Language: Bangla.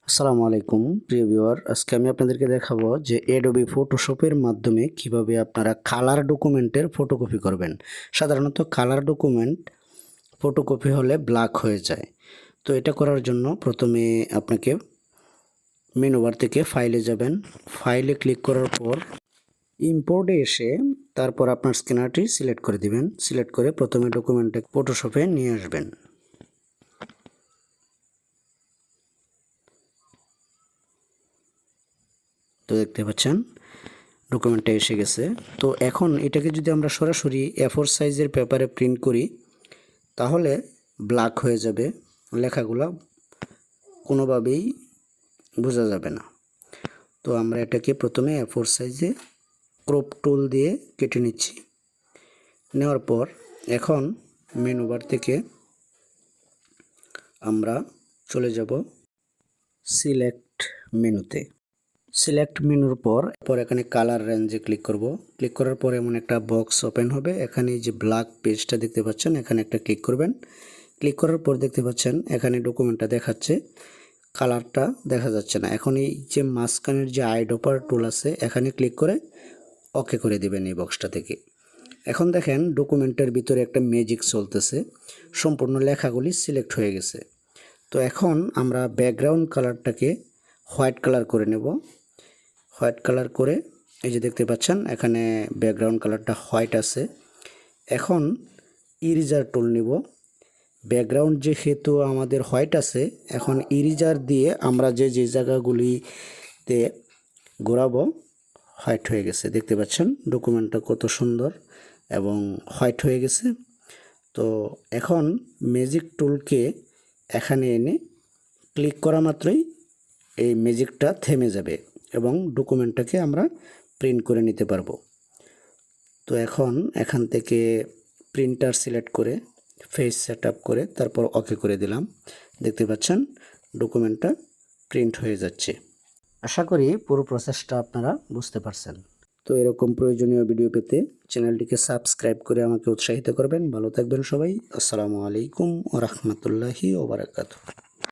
আসসালামু আলাইকুম প্রিয় ভিউয়ার, আজকে আমি আপনাদেরকে দেখাবো যে অ্যাডোবি ফটোশপের মাধ্যমে কিভাবে আপনারা কালার ডকুমেন্টের ফটোকপি করবেন। সাধারণত কালার ডকুমেন্ট ফটোকপি হলে ব্ল্যাক হয়ে যায়। তো এটা করার জন্য প্রথমে আপনাকে মেনু বার থেকে ফাইলে যাবেন। ফাইলে ক্লিক করার পর ইম্পোর্টে এসে তারপর আপনার স্ক্যানারটি সিলেক্ট করে দিবেন। সিলেক্ট করে প্রথমে ডকুমেন্টে ফটোশপে নিয়ে আসবেন। তো দেখতে পাচ্ছেন ডকুমেন্টটা এসে গেছে। তো এখন এটাকে যদি আমরা সরাসরি A4 সাইজের পেপারে প্রিন্ট করি তাহলে ব্ল্যাক হয়ে যাবে, লেখাগুলো কোনোভাবেই বোঝা যাবে না। তো আমরা এটাকে প্রথমে A4 সাইজে ক্রপ টুল দিয়ে কেটে নিচ্ছি। নেওয়ার পর এখন মেনু বার থেকে আমরা চলে যাব সিলেক্ট মেনুতে। সিলেক্ট মেনুর পর এখানে কালার রেঞ্জে ক্লিক করব। ক্লিক করার পর এমন একটা বক্স ওপেন হবে। এখানে যে ব্ল্যাক পেজটা দেখতে পাচ্ছেন এখানে একটা ক্লিক করবেন। ক্লিক করার পর দেখতে পাচ্ছেন এখানে ডকুমেন্টটা দেখাচ্ছে, কালারটা দেখা যাচ্ছে না। এখন এই যে মাঝখানের যে আইড্রপার টুল আছে এখানে ক্লিক করে ওকে করে দিবেন এই বক্সটা থেকে। এখন দেখেন ডকুমেন্টের ভিতরে একটা ম্যাজিক চলতেছে, সম্পূর্ণ লেখাগুলি সিলেক্ট হয়ে গেছে। তো এখন আমরা ব্যাকগ্রাউন্ড কালারটাকে হোয়াইট কালার করে নেব। হোয়াইট কালার করে এই যে দেখতে পাচ্ছেন এখানে ব্যাকগ্রাউন্ড কালারটা হোয়াইট আছে। এখন ইরেজার টুল নিব। ব্যাকগ্রাউন্ড যেহেতু আমাদের হোয়াইট আছে, এখন ইরেজার দিয়ে আমরা যে জায়গাগুলিতে ঘোরাবো হোয়াইট হয়ে গেছে। দেখতে পাচ্ছেন ডকুমেন্টটা কত সুন্দর এবং হোয়াইট হয়ে গেছে। তো এখন ম্যাজিক টুলকে এখানে এনে ক্লিক করা মাত্রই এই ম্যাজিকটা থেমে যাবে এবং ডকুমেন্টটাকে আমরা প্রিন্ট করে নিতে পারবো। তো এখন এখান থেকে প্রিন্টার সিলেক্ট করে ফেস সেটআপ করে তারপর ওকে করে দিলাম। দেখতে পাচ্ছেন ডকুমেন্টটা প্রিন্ট হয়ে যাচ্ছে। আশা করি পুরো প্রসেসটা আপনারা বুঝতে পারছেন। তো এরকম প্রয়োজনীয় ভিডিও পেতে চ্যানেলটিকে সাবস্ক্রাইব করে আমাকে উৎসাহিত করবেন। ভালো থাকবেন সবাই। আসসালামু আলাইকুম ওয়া রাহমাতুল্লাহি ওয়া বারাকাতুহু।